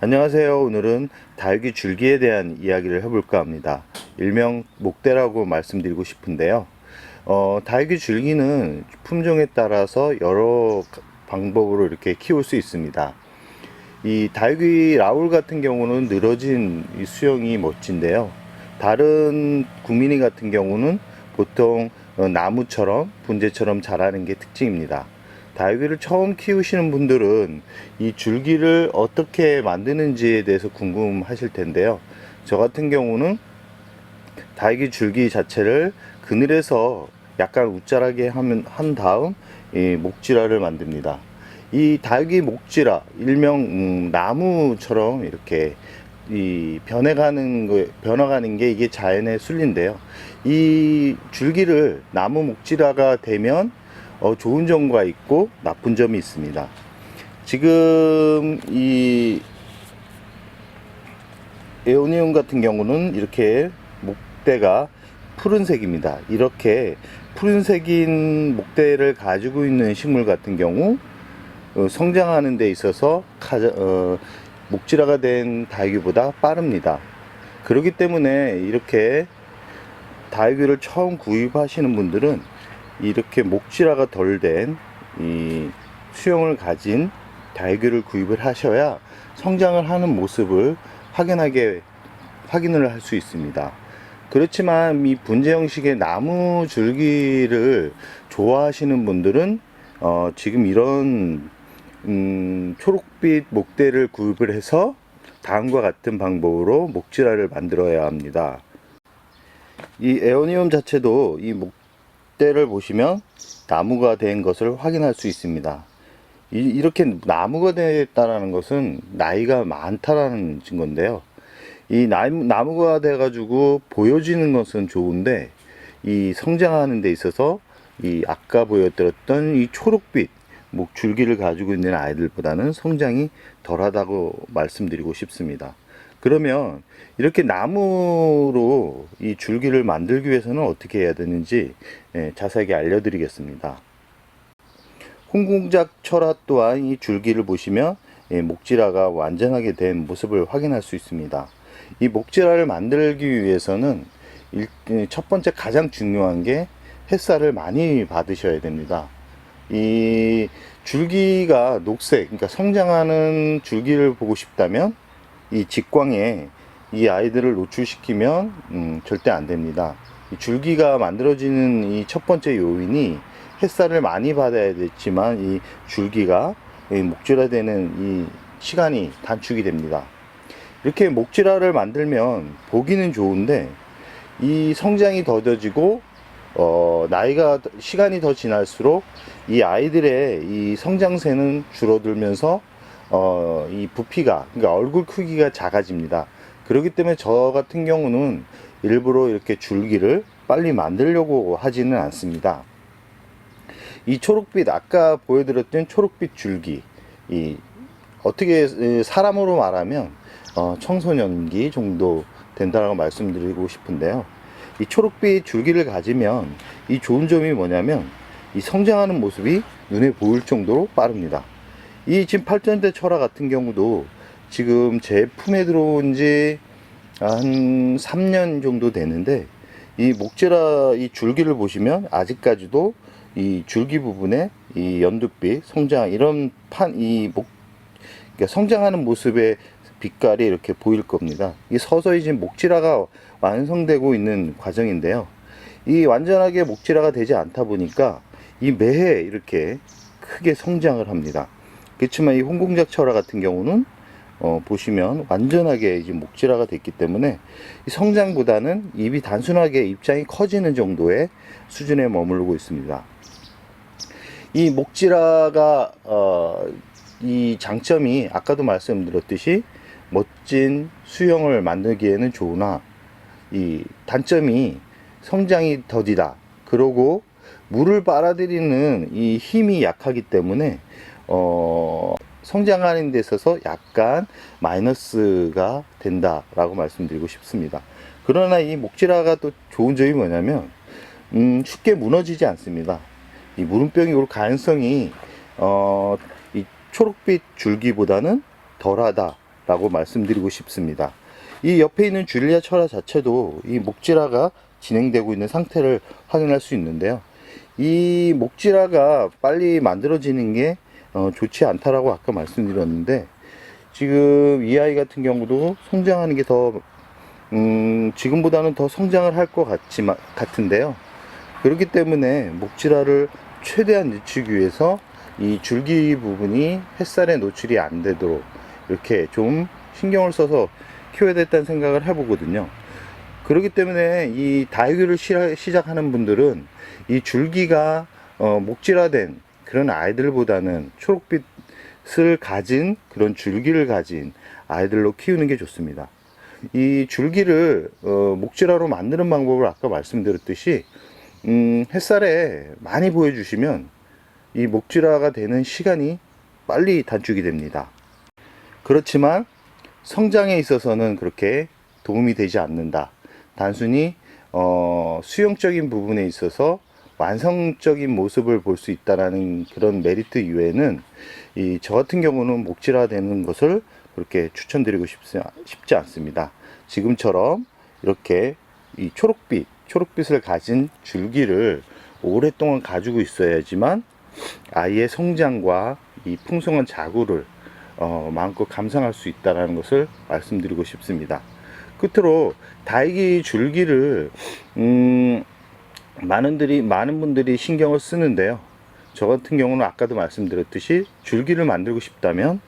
안녕하세요. 오늘은 다육이 줄기에 대한 이야기를 해볼까 합니다. 일명 목대라고 말씀드리고 싶은데요. 다육이 줄기는 품종에 따라서 여러 방법으로 이렇게 키울 수 있습니다. 이 다육이 라울 같은 경우는 늘어진 이 수영이 멋진데요. 다른 국민이 같은 경우는 보통 나무처럼 분재처럼 자라는 게 특징입니다. 다육이를 처음 키우시는 분들은 이 줄기를 어떻게 만드는지에 대해서 궁금하실 텐데요. 저 같은 경우는 다육이 줄기 자체를 그늘에서 약간 웃자라게 한 다음 이 목지라를 만듭니다. 이 다육이 목지라 일명 나무처럼 이렇게 이 변해가는 게 이게 자연의 순리인데요. 이 줄기를 나무 목지라가 되면 좋은 점과 있고 나쁜 점이 있습니다. 지금 이 에오니움 같은 경우는 이렇게 목대가 푸른색입니다. 이렇게 푸른색인 목대를 가지고 있는 식물 같은 경우 성장하는 데 있어서 목지라가 된 다육이보다 빠릅니다. 그렇기 때문에 이렇게 다육이를 처음 구입하시는 분들은 이렇게 목지라가 덜 된 이 수영을 가진 다육이를 구입을 하셔야 성장을 하는 모습을 확인을 할 수 있습니다. 그렇지만 이 분재 형식의 나무 줄기를 좋아하시는 분들은 지금 이런 초록빛 목대를 구입을 해서 다음과 같은 방법으로 목지라를 만들어야 합니다. 이 에오니움 자체도 이 목대를 보시면 나무가 된 것을 확인할 수 있습니다. 이렇게 나무가 됐다는 것은 나이가 많다라는 증거인데요. 이 나무가 돼 가지고 보여지는 것은 좋은데 이 성장하는 데 있어서 이 아까 보여드렸던 이 초록빛 줄기를 가지고 있는 아이들보다는 성장이 덜하다고 말씀드리고 싶습니다. 그러면 이렇게 나무로 이 줄기를 만들기 위해서는 어떻게 해야 되는지 자세하게 알려드리겠습니다. 홍공작 철화 또한 이 줄기를 보시면 목지라가 완전하게 된 모습을 확인할 수 있습니다. 이 목지라를 만들기 위해서는 첫 번째 가장 중요한 게 햇살을 많이 받으셔야 됩니다. 이 줄기가 녹색, 그러니까 성장하는 줄기를 보고 싶다면 이 직광에 이 아이들을 노출시키면 절대 안 됩니다. 이 줄기가 만들어지는 이 첫 번째 요인이 햇살을 많이 받아야 됐지만 이 줄기가 목질화되는 이 시간이 단축이 됩니다. 이렇게 목질화를 만들면 보기는 좋은데 이 성장이 더뎌지고 시간이 더 지날수록 이 아이들의 이 성장세는 줄어들면서 이 부피가, 그러니까 얼굴 크기가 작아집니다. 그렇기 때문에 저 같은 경우는 일부러 이렇게 줄기를 빨리 만들려고 하지는 않습니다. 이 초록빛, 아까 보여드렸던 초록빛 줄기, 어떻게 사람으로 말하면 청소년기 정도 된다고 말씀드리고 싶은데요. 이 초록빛 줄기를 가지면 이 좋은 점이 뭐냐면 이 성장하는 모습이 눈에 보일 정도로 빠릅니다. 이 지금 8전대 철화 같은 경우도 지금 제 품에 들어온 지 한 3년 정도 되는데 이 목재라 이 줄기를 보시면 아직까지도 이 줄기 부분에 이 연두빛 성장 이런 그러니까 성장하는 모습의 빛깔이 이렇게 보일 겁니다. 이 서서히 지금 목지라가 완성되고 있는 과정인데요. 이 완전하게 목지라가 되지 않다 보니까 이 매해 이렇게 크게 성장을 합니다. 그렇지만 이 홍공작 철화 같은 경우는 보시면 완전하게 이제 목지라가 됐기 때문에 이 성장보다는 잎이 단순하게 입장이 커지는 정도의 수준에 머무르고 있습니다. 이 목지라가 이 장점이 아까도 말씀드렸듯이 멋진 수영을 만들기에는 좋으나 이 단점이 성장이 더디다. 그러고 물을 빨아들이는 이 힘이 약하기 때문에 성장하는 데 있어서 약간 마이너스가 된다라고 말씀드리고 싶습니다. 그러나 이 목지라가 또 좋은 점이 뭐냐면 쉽게 무너지지 않습니다. 이 무름병이 올 가능성이 이 초록빛 줄기보다는 덜하다 라고 말씀드리고 싶습니다. 이 옆에 있는 줄리아 철화 자체도 이 목질화가 진행되고 있는 상태를 확인할 수 있는데요. 이 목질화가 빨리 만들어지는 게 좋지 않다라고 아까 말씀드렸는데, 지금 이 아이 같은 경우도 성장하는 게 더 지금보다는 더 성장을 할 것 같은데요. 그렇기 때문에 목질화를 최대한 늦추기 위해서 이 줄기 부분이 햇살에 노출이 안 되도록 이렇게 좀 신경을 써서 키워야 됐다는 생각을 해보거든요. 그렇기 때문에 이 다육이를 시작하는 분들은 이 줄기가 목질화된 그런 아이들보다는 초록빛을 가진 그런 줄기를 가진 아이들로 키우는 게 좋습니다. 이 줄기를 목질화로 만드는 방법을 아까 말씀드렸듯이 햇살에 많이 보여주시면 이 목질화가 되는 시간이 빨리 단축이 됩니다. 그렇지만 성장에 있어서는 그렇게 도움이 되지 않는다. 단순히 수용적인 부분에 있어서 완성적인 모습을 볼 수 있다라는 그런 메리트 이외에는 저 같은 경우는 목질화 되는 것을 그렇게 추천드리고 싶지 않습니다. 지금처럼 이렇게 이 초록빛을 가진 줄기를 오랫동안 가지고 있어야지만 아이의 성장과 이 풍성한 자구를 마음껏 감상할 수 있다는 것을 말씀드리고 싶습니다. 끝으로 다육이 줄기를 많은 분들이 신경을 쓰는데요. 저 같은 경우는 아까도 말씀드렸듯이 줄기를 만들고 싶다면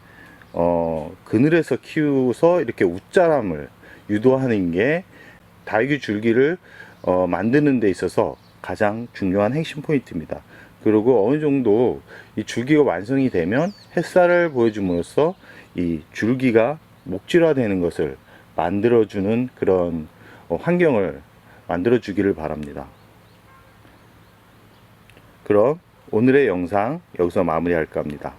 그늘에서 키워서 이렇게 웃자람을 유도하는 게 다육이 줄기를 만드는 데 있어서 가장 중요한 핵심 포인트입니다. 그리고 어느 정도 이 줄기가 완성이 되면 햇살을 보여줌으로써 이 줄기가 목질화되는 것을 만들어주는 그런 환경을 만들어 주기를 바랍니다. 그럼 오늘의 영상 여기서 마무리할까 합니다.